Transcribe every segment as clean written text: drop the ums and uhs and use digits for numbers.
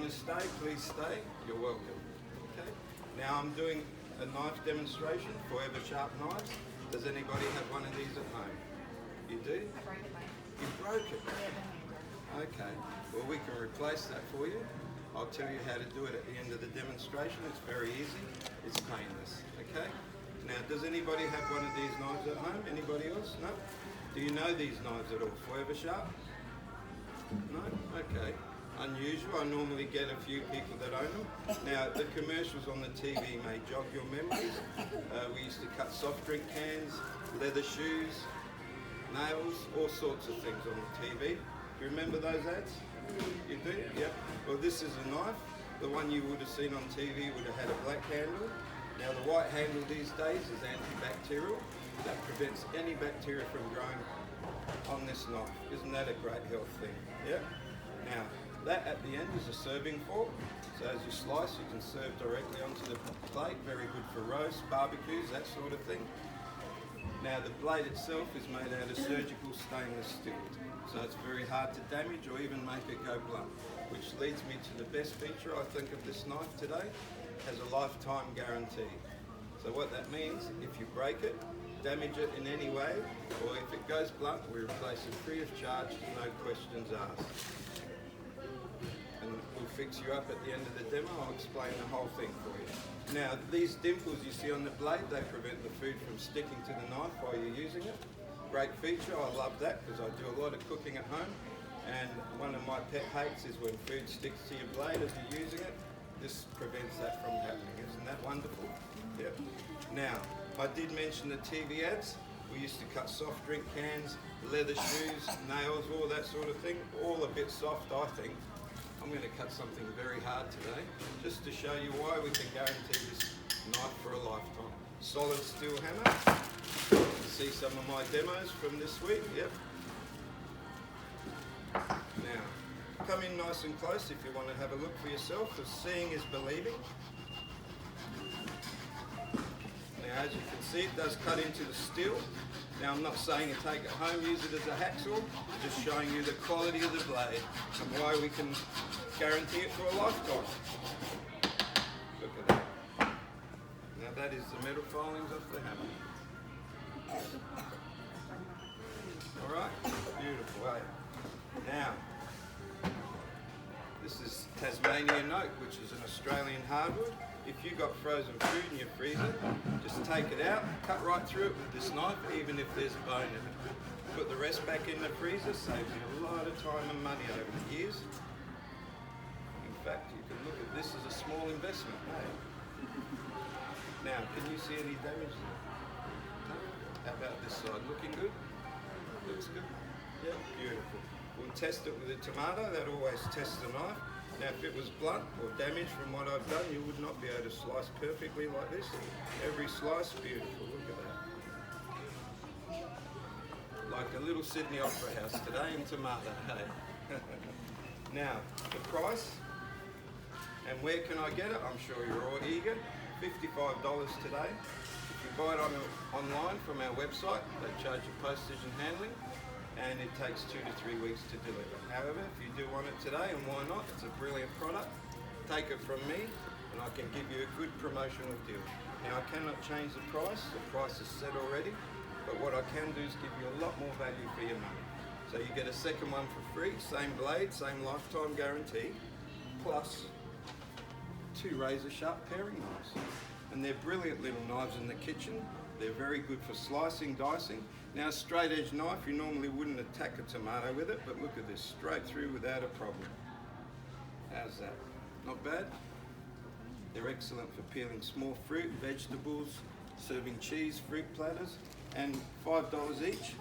want to stay, please stay. You're welcome. Okay. Now I'm doing a knife demonstration, Forever Sharp knives. Does anybody have one of these at home? You do? I broke it, mate. You broke it. Yeah, Okay. Well, we can replace that for you. I'll tell you how to do it at the end of the demonstration. It's very easy. It's painless. Okay. Now, does anybody have one of these knives at home? Anybody else? No? Do you know these knives at all? Forever Sharp? No? Okay. Unusual. I normally get a few people that own them. Now, the commercials on the TV may jog your memories. We used to cut soft drink cans, leather shoes, nails, all sorts of things on the TV. Do you remember those ads? You do? Yep. Well, this is a knife. The one you would have seen on TV would have had a black handle. Now, the white handle these days is antibacterial. That prevents any bacteria from growing on this knife. Isn't that a great health thing? Yep. Now, that at the end is a serving fork. So as you slice, you can serve directly onto the plate. Very good for roasts, barbecues, that sort of thing. Now, the blade itself is made out of surgical stainless steel. So it's very hard to damage or even make it go blunt. Which leads me to the best feature, I think, of this knife today. Has a lifetime guarantee. So what that means, if you break it, damage it in any way, or if it goes blunt, we replace it free of charge, no questions asked. And we'll fix you up at the end of the demo. I'll explain the whole thing for you. Now, these dimples you see on the blade, they prevent the food from sticking to the knife while you're using it. Great feature, I love that because I do a lot of cooking at home. And one of my pet hates is when food sticks to your blade as you're using it. This prevents that from happening. Isn't that wonderful? Yep. Now, I did mention the TV ads. We used to cut soft drink cans, leather shoes, nails, all that sort of thing. All a bit soft, I think. I'm going to cut something very hard today, just to show you why we can guarantee this knife for a lifetime. Solid steel hammer. You can see some of my demos from this week. Yep. Now, come in nice and close if you want to have a look for yourself, because seeing is believing. Now, as you can see, it does cut into the steel. Now, I'm not saying you take it home, use it as a hacksaw, just showing you the quality of the blade and why we can guarantee it for a lifetime. Look at that. Now, that is the metal filings of the hammer. All right, beautiful, eh? Now, this is Tasmanian oak, which is an Australian hardwood. If you've got frozen food in your freezer, just take it out, cut right through it with this knife, even if there's bone in it. Put the rest back in the freezer, saves you a lot of time and money over the years. In fact, you can look at this as a small investment, hey? Now, can you see any damage there? No? How about this side? Looking good? Looks good? Yeah, beautiful. We'll test it with a tomato, that always tests the knife. Now, if it was blunt or damaged from what I've done, you would not be able to slice perfectly like this. Every slice, beautiful, look at that. Like a little Sydney Opera House today in tomato, hey? Now, the price, and where can I get it? I'm sure you're all eager. $55 today. If you buy it online from our website, they charge you postage and handling. And it takes 2 to 3 weeks to deliver. However, if you do want it today, and why not, it's a brilliant product, take it from me and I can give you a good promotional deal. Now, I cannot change the price is set already, but what I can do is give you a lot more value for your money. So you get a second one for free, same blade, same lifetime guarantee, plus 2 razor sharp paring knives. And they're brilliant little knives in the kitchen. They're very good for slicing, dicing. Now, a straight edge knife, you normally wouldn't attack a tomato with it, but look at this, straight through without a problem. How's that? Not bad? They're excellent for peeling small fruit, vegetables, serving cheese, fruit platters, and $5 each.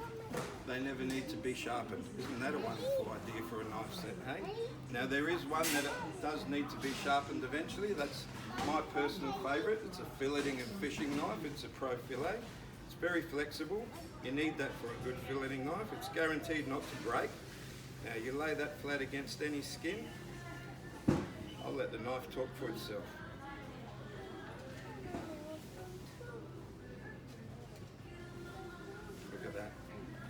They never need to be sharpened. Isn't that a wonderful idea for a knife set, hey? Now, there is one that does need to be sharpened eventually. That's my personal favourite. It's a filleting and fishing knife. It's a Pro Fillet. It's very flexible. You need that for a good filleting knife. It's guaranteed not to break. Now, you lay that flat against any skin. I'll let the knife talk for itself. Look at that.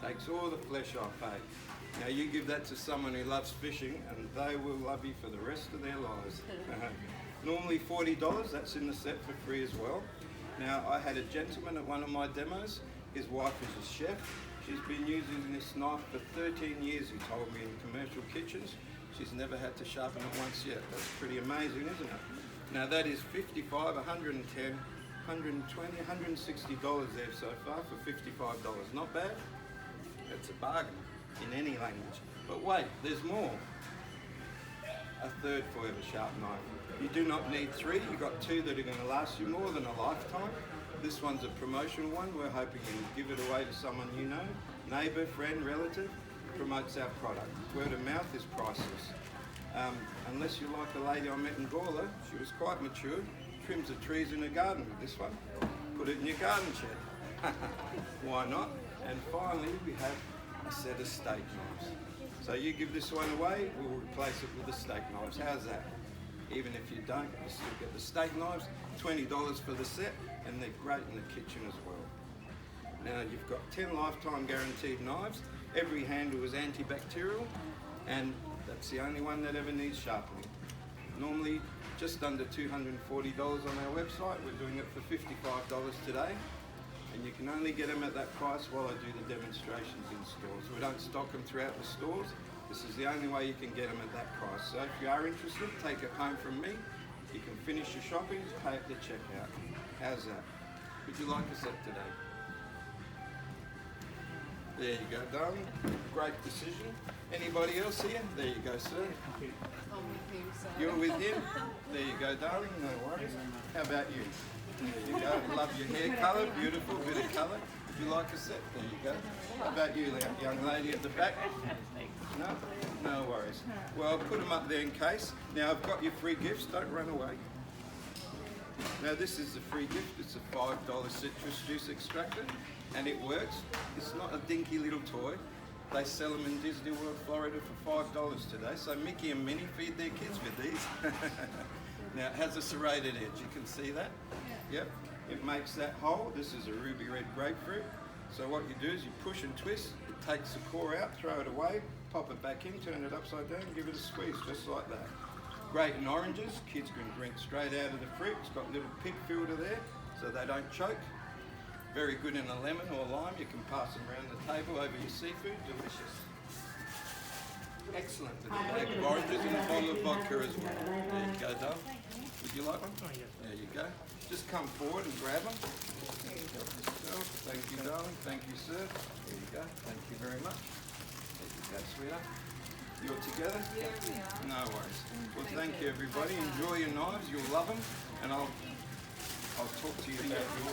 Takes all the flesh off, eh? Now you give that to someone who loves fishing and they will love you for the rest of their lives. Normally $40, that's in the set for free as well. Now I had a gentleman at one of my demos, his wife is a chef. She's been using this knife for 13 years, he told me, in commercial kitchens. She's never had to sharpen it once yet. That's pretty amazing, isn't it? Now that is $55, $110, $120, $160 there so far for $55. Not bad. It's a bargain in any language. But wait, there's more. A third forever sharp knife. You do not need three, you've got two that are going to last you more than a lifetime. This one's a promotional one. We're hoping you give it away to someone you know, neighbour, friend, relative. Promotes our product. Word of mouth is priceless. Unless you like a lady I met in Gawler, she was quite mature, trims the trees in her garden with this one. Put it in your garden shed. Why not? And finally, we have a set of steak knives. So you give this one away, we'll replace it with the steak knives. How's that? Even if you don't, you still get the steak knives, $20 for the set, and they're great in the kitchen as well. Now you've got 10 lifetime guaranteed knives. Every handle is antibacterial, and that's the only one that ever needs sharpening. Normally just under $240 on our website. We're doing it for $55 today. And you can only get them at that price while I do the demonstrations in stores. We don't stock them throughout the stores. This is the only way you can get them at that price. So if you are interested, take it home from me. You can finish your shopping, pay at the checkout. How's that? Would you like a set today? There you go, darling. Great decision. Anybody else here? There you go, sir. I'm with him, so. You're with him? There you go, darling. No worries. How about you? There you go. Love your hair colour. Beautiful. Bit of colour. Would you like a set? There you go. How about you, young lady at the back? No? No worries. Well, I'll put them up there in case. Now, I've got your free gifts. Don't run away. Now, this is the free gift. It's a $5 citrus juice extractor, and it works. It's not a dinky little toy. They sell them in Disney World, Florida for $5 today. So Mickey and Minnie feed their kids with these. Now, it has a serrated edge. You can see that? Yep. It makes that hole. This is a ruby red grapefruit. So what you do is you push and twist. It takes the core out, throw it away, pop it back in, turn it upside down, give it a squeeze, just like that. Great in oranges. Kids can drink straight out of the fruit. It's got a little pig filter there so they don't choke. Very good in a lemon or lime. You can pass them around the table over your seafood. Delicious. Excellent with a bag of oranges and a bottle of vodka as well. There you go, Dale. Would you like one? There you go. Just come forward and grab them. Help yourself. Thank you, darling. Thank you, sir. There you go. Thank you very much. There you go, sweetheart. You're together? No worries. Well, thank you, everybody. Enjoy your knives. You'll love them. And I'll talk to you about your